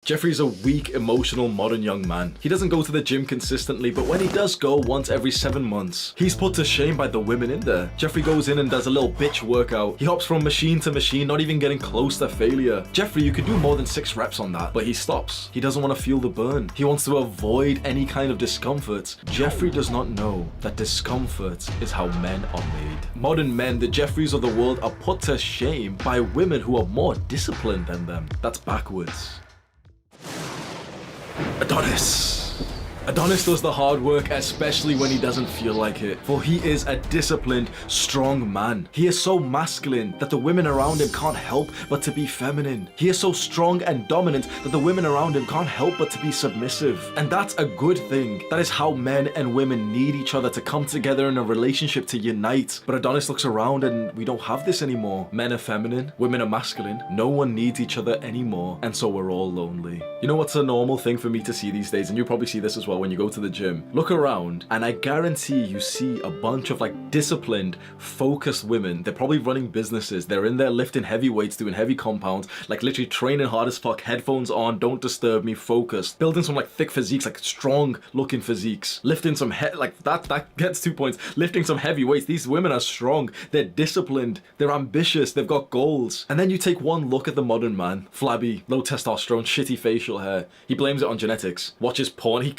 Jeffrey's a weak, emotional, modern young man. He doesn't go to the gym consistently, but when he does go once every 7 months, he's put to shame by the women in there. Jeffrey goes in and does a little bitch workout. He hops from machine to machine, not even getting close to failure. Jeffrey, you could do more than 6 reps on that, but he stops. He doesn't want to feel the burn. He wants to avoid any kind of discomfort. Jeffrey does not know that discomfort is how men are made. Modern men, the Jeffreys of the world, are put to shame by women who are more disciplined than them. That's backwards. Adonis does the hard work, especially when he doesn't feel like it, for he is a disciplined, strong man. He is so masculine that the women around him can't help but to be feminine. He is so strong and dominant that the women around him can't help but to be submissive. And that's a good thing. That is how men and women need each other to come together in a relationship to unite. But Adonis looks around and we don't have this anymore. Men are feminine, women are masculine. No one needs each other anymore, and so we're all lonely. You know what's a normal thing for me to see these days, and you probably see this as well when you go to the gym? Look around and I guarantee you see a bunch of like disciplined, focused women. They're probably running businesses. They're in there lifting heavy weights, doing heavy compounds, like literally training hard as fuck, headphones on, don't disturb me, focused, building some like thick physiques, like strong looking physiques, lifting some like that gets 2 points, lifting some heavy weights. These women are strong, they're disciplined, they're ambitious, they've got goals. And then you take one look at the modern man, flabby, low testosterone, shitty facial hair. He blames it on genetics, watches porn.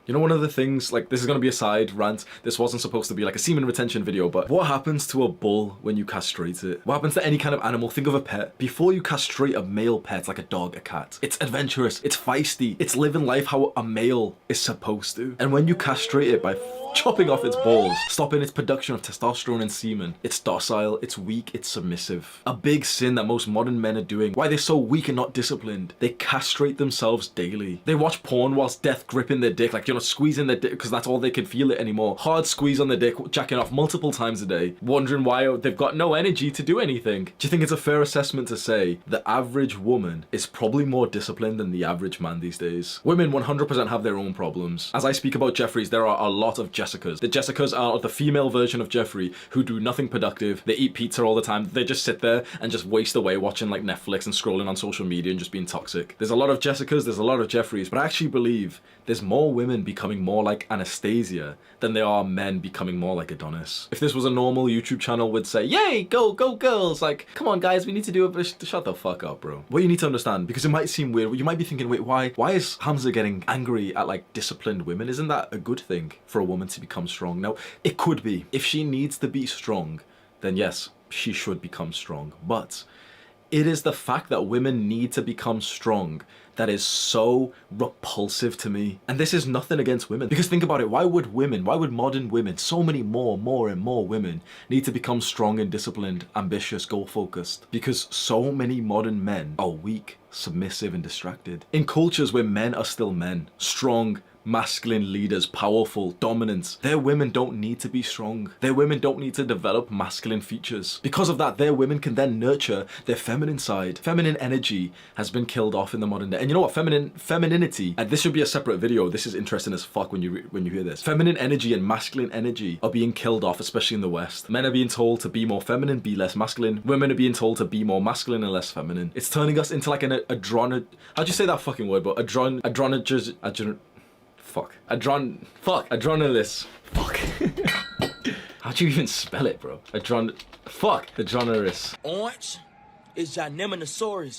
You know, one of the things, like, this is gonna be a side rant. This wasn't supposed to be like a semen retention video, but what happens to a bull when you castrate it? What happens to any kind of animal? Think of a pet. Before you castrate a male pet, like a dog, a cat, it's adventurous, it's feisty, it's living life how a male is supposed to. And when you castrate it by chopping off its balls, stopping its production of testosterone and semen, it's docile, it's weak, it's submissive. A big sin that most modern men are doing. Why they're so weak and not disciplined? They castrate themselves daily. They watch porn whilst death gripping their dick, like, you know, squeezing their dick because that's all they can feel it anymore. Hard squeeze on the dick, jacking off multiple times a day, wondering why they've got no energy to do anything. Do you think it's a fair assessment to say the average woman is probably more disciplined than the average man these days? Women 100% have their own problems. As I speak about Jeffreys, there are a lot of Jessicas. The Jessicas are the female version of Jeffrey who do nothing productive. They eat pizza all the time. They just sit there and just waste away watching like Netflix and scrolling on social media and just being toxic. There's a lot of Jessicas, there's a lot of Jeffreys, but I actually believe there's more women becoming more like Anastasia than there are men becoming more like Adonis. If this was a normal YouTube channel, would say, yay, go girls, like, come on guys, we need to do a shut the fuck up, bro. What you need to understand, because it might seem weird, you might be thinking, wait, why is Hamza getting angry at like disciplined women? Isn't that a good thing for a woman to become strong? Now, it could be. If she needs to be strong, then yes, she should become strong. But it is the fact that women need to become strong that is so repulsive to me. And this is nothing against women. Because think about it, why would modern women, so many more and more women, need to become strong and disciplined, ambitious, goal-focused? Because so many modern men are weak, submissive, and distracted. In cultures where men are still men, strong, masculine leaders, powerful, dominant, their women don't need to be strong. Their women don't need to develop masculine features. Because of that, their women can then nurture their feminine side. Feminine energy has been killed off in the modern day. And you know what? Femininity, and this should be a separate video. This is interesting as fuck when you hear this. Feminine energy and masculine energy are being killed off, especially in the West. Men are being told to be more feminine, be less masculine. Women are being told to be more masculine and less feminine. It's turning us into like an how'd you say that fucking word? But adronologist. Fuck. How'd you even spell it, bro? Adronerous. Orange is Gymnosaurus.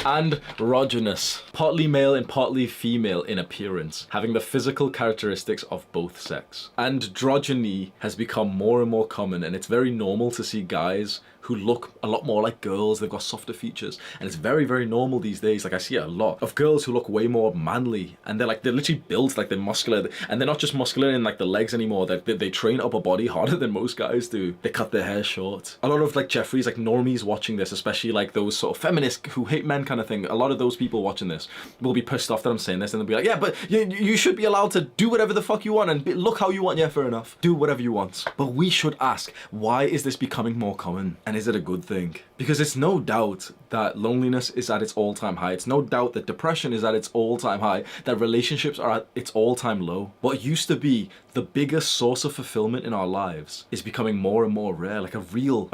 Androgynous, partly male and partly female in appearance, having the physical characteristics of both sex. Androgyny has become more and more common, and it's very normal to see guys who look a lot more like girls. They've got softer features, and it's very, very normal these days. Like, I see a lot of girls who look way more manly, and they're literally built, like, they're muscular, and they're not just muscular in like the legs anymore. They train upper body harder than most guys do. They cut their hair short. A lot of like Jeffreys, like normies watching this, especially like those sort of feminists who hate men kind of thing, a lot of those people watching this will be pissed off that I'm saying this, and they'll be like, yeah, but you should be allowed to do whatever the fuck you want and look how you want. Yeah, fair enough, do whatever you want. But we should ask, why is this becoming more common? And is it a good thing? Because it's no doubt that loneliness is at its all-time high. It's no doubt that depression is at its all-time high, that relationships are at its all-time low. What used to be the biggest source of fulfillment in our lives is becoming more and more rare, like a real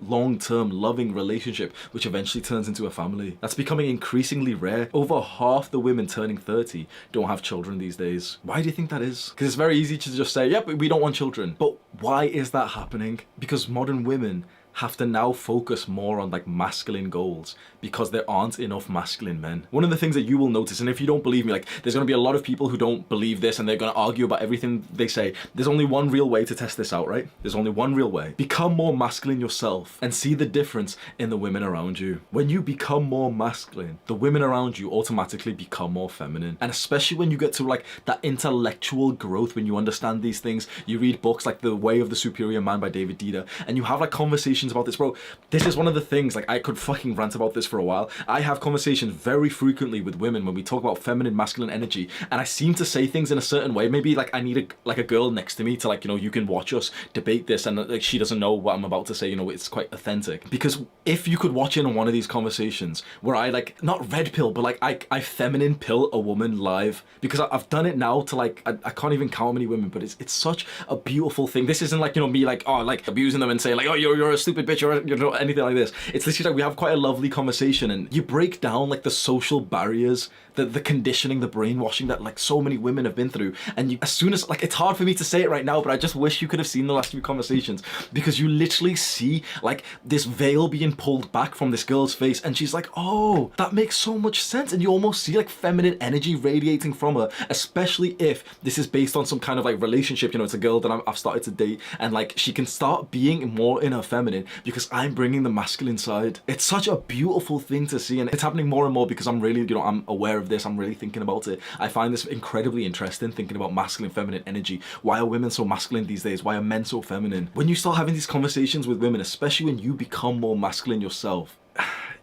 long-term loving relationship, which eventually turns into a family. That's becoming increasingly rare. Over half the women turning 30 don't have children these days. Why do you think that is? Because it's very easy to just say, yep, we don't want children. But why is that happening? Because modern women have to now focus more on like masculine goals because there aren't enough masculine men. One of the things that you will notice, and if you don't believe me, like there's going to be a lot of people who don't believe this and they're going to argue about everything they say. There's only one real way to test this out, right? There's only one real way. Become more masculine yourself and see the difference in the women around you. When you become more masculine, the women around you automatically become more feminine. And especially when you get to like that intellectual growth, when you understand these things, you read books like The Way of the Superior Man by David Dida, and you have like conversations about this, bro. This is one of the things, like I could fucking rant about this for a while. I have conversations very frequently with women when we talk about feminine, masculine energy, and I seem to say things in a certain way. Maybe like I need a girl next to me to like, you know, you can watch us debate this, and like she doesn't know what I'm about to say, you know, it's quite authentic. Because if you could watch in on one of these conversations where I like, not red pill, but like I feminine pill a woman live, because I've done it now to like, I can't even count how many women, but it's such a beautiful thing. This isn't like, you know, me like, oh, like abusing them and saying like, oh, you're a stupid bitch or you know, anything like this. It's literally like we have quite a lovely conversation, and you break down like the social barriers, the conditioning, the brainwashing that like so many women have been through. And you, as soon as like, it's hard for me to say it right now, but I just wish you could have seen the last few conversations, because you literally see like this veil being pulled back from this girl's face, and she's like, oh, that makes so much sense. And you almost see like feminine energy radiating from her, especially if this is based on some kind of like relationship. You know, it's a girl that I've started to date, and like she can start being more in her feminine because I'm bringing the masculine side. It's such a beautiful thing to see, and it's happening more and more because I'm really, you know, I'm aware of this. I'm really thinking about it. I find this incredibly interesting, thinking about masculine, feminine energy. Why are women so masculine these days? Why are men so feminine? When you start having these conversations with women, especially when you become more masculine yourself,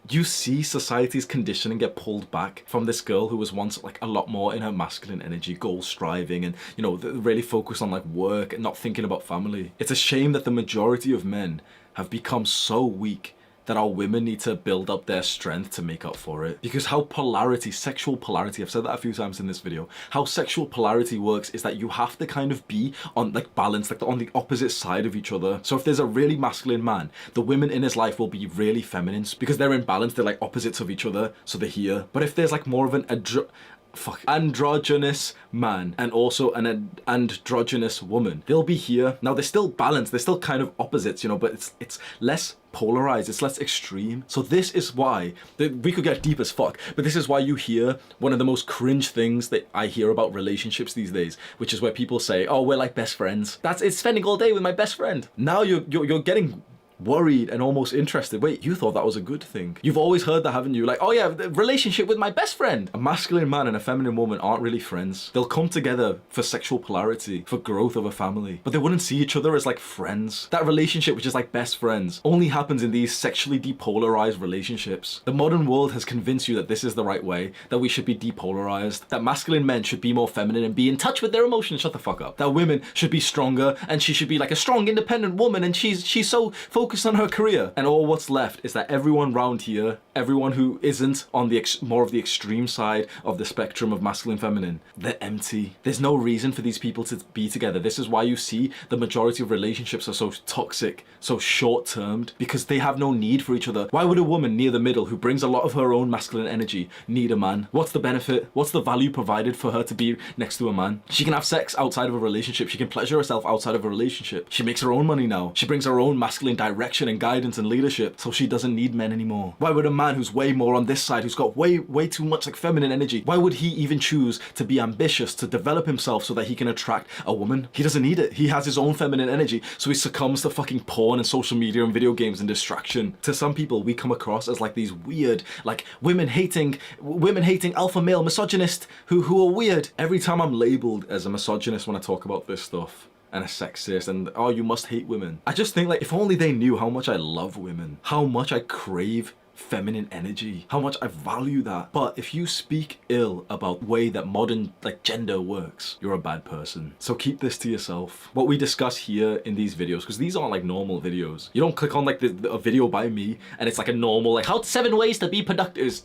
you see society's conditioning get pulled back from this girl who was once like a lot more in her masculine energy, goal striving, and you know, really focused on like work and not thinking about family. It's a shame that the majority of men have become so weak that our women need to build up their strength to make up for it. Because how polarity, sexual polarity, I've said that a few times in this video, how sexual polarity works is that you have to kind of be on like balance, like on the opposite side of each other. So if there's a really masculine man, the women in his life will be really feminine because they're in balance, they're like opposites of each other, so they're here. But if there's like more of an androgynous man and also an androgynous woman, they'll be here. Now they're still balanced, they're still kind of opposites, you know, but it's less polarized, it's less extreme. So this is why, we could get deep as fuck, but this is why you hear one of the most cringe things that I hear about relationships these days, which is where people say, oh, we're like best friends. It's spending all day with my best friend. Now you're getting worried and almost interested. Wait, you thought that was a good thing? You've always heard that, haven't you? Like, oh yeah, the relationship with my best friend. A masculine man and a feminine woman aren't really friends. They'll come together for sexual polarity, for growth of a family, but they wouldn't see each other as like friends. That relationship, which is like best friends, only happens in these sexually depolarized relationships. The modern world has convinced you that this is the right way, that we should be depolarized, that masculine men should be more feminine and be in touch with their emotions. Shut the fuck up. That women should be stronger and she should be like a strong, independent woman, and she's so focused on her career. And all what's left is that everyone round here, everyone who isn't on the more of the extreme side of the spectrum of masculine feminine, they're empty. There's no reason for these people to be together. This is why you see the majority of relationships are so toxic, so short-termed, because they have no need for each other. Why would a woman near the middle who brings a lot of her own masculine energy need a man? What's the benefit? What's the value provided for her to be next to a man? She can have sex outside of a relationship. She can pleasure herself outside of a relationship. She makes her own money now. She brings her own masculine direction and guidance and leadership, so she doesn't need men anymore. Why would a man who's way more on this side, who's got way too much like feminine energy, why would he even choose to be ambitious, to develop himself so that he can attract a woman? He doesn't need it. He has his own feminine energy, so he succumbs to fucking porn and social media and video games and distraction. To some people, we come across as like these weird, like women hating alpha male misogynist who are weird. Every time I'm labeled as a misogynist when I talk about this stuff, and a sexist, and oh, you must hate women, I just think like, if only they knew how much I love women, how much I crave feminine energy, how much I value that. But if you speak ill about the way that modern like gender works, you're a bad person. So keep this to yourself. What we discuss here in these videos, because these aren't like normal videos. You don't click on like a video by me and it's like a normal like how 7 ways to be productive.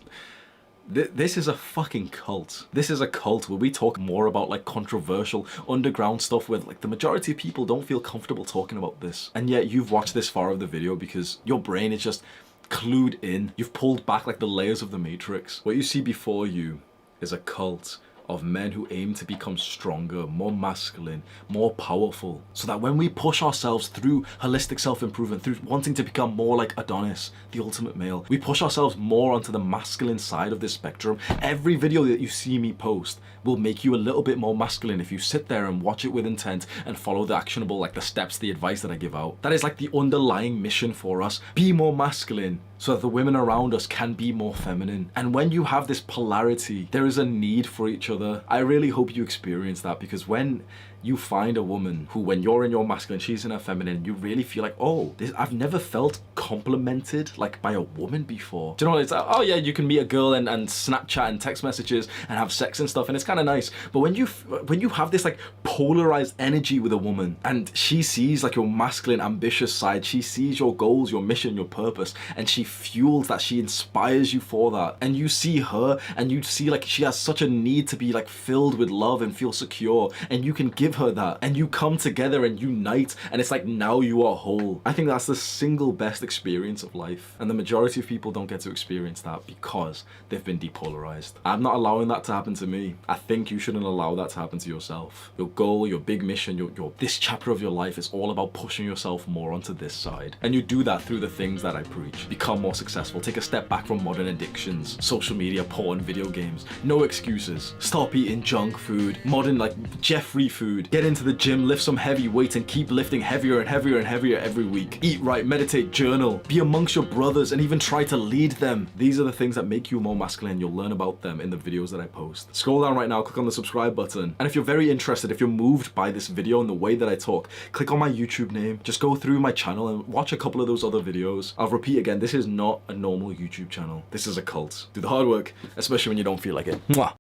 This is a fucking cult. This is a cult where we talk more about like controversial underground stuff where like the majority of people don't feel comfortable talking about this. And yet you've watched this far of the video because your brain is just clued in. You've pulled back like the layers of the Matrix. What you see before you is a cult of men who aim to become stronger, more masculine, more powerful, so that when we push ourselves through holistic self-improvement, through wanting to become more like Adonis, the ultimate male, we push ourselves more onto the masculine side of this spectrum. Every video that you see me post will make you a little bit more masculine if you sit there and watch it with intent and follow the actionable, like the steps, the advice that I give out. That is like the underlying mission for us. Be more masculine so that the women around us can be more feminine. And when you have this polarity, there is a need for each other. I really hope you experience that, because when you find a woman who, when you're in your masculine, she's in her feminine, you really feel like, oh, I've never felt complimented like by a woman before. Do you know what it's like? Oh yeah, you can meet a girl and Snapchat and text messages and have sex and stuff, and it's kind of nice. But when you have this like polarized energy with a woman, and she sees like your masculine, ambitious side, she sees your goals, your mission, your purpose, and she fuels that, she inspires you for that, and you see her and you see like she has such a need to be like filled with love and feel secure, and you can give her that, and you come together and unite, and it's like now you are whole. I think that's the single best experience of life, and the majority of people don't get to experience that because they've been depolarized. I'm not allowing that to happen to me. I think you shouldn't allow that to happen to yourself. Your goal, your big mission, your this chapter of your life is all about pushing yourself more onto this side, and you do that through the things that I preach. Become more successful, take a step back from modern addictions, social media, porn, video games. No excuses. Stop eating junk food, modern like Jeffrey food. Get into the gym, lift some heavy weights, and keep lifting heavier and heavier and heavier every week. Eat right, meditate, journal, be amongst your brothers, and even try to lead them. These are the things that make you more masculine. You'll learn about them in the videos that I post. Scroll down right now, click on the subscribe button, and if you're very interested, if you're moved by this video and the way that I talk, click on my YouTube name, just go through my channel and watch a couple of those other videos. I'll repeat again, this is not a normal YouTube channel. This is a cult. Do the hard work, especially when you don't feel like it. Mwah.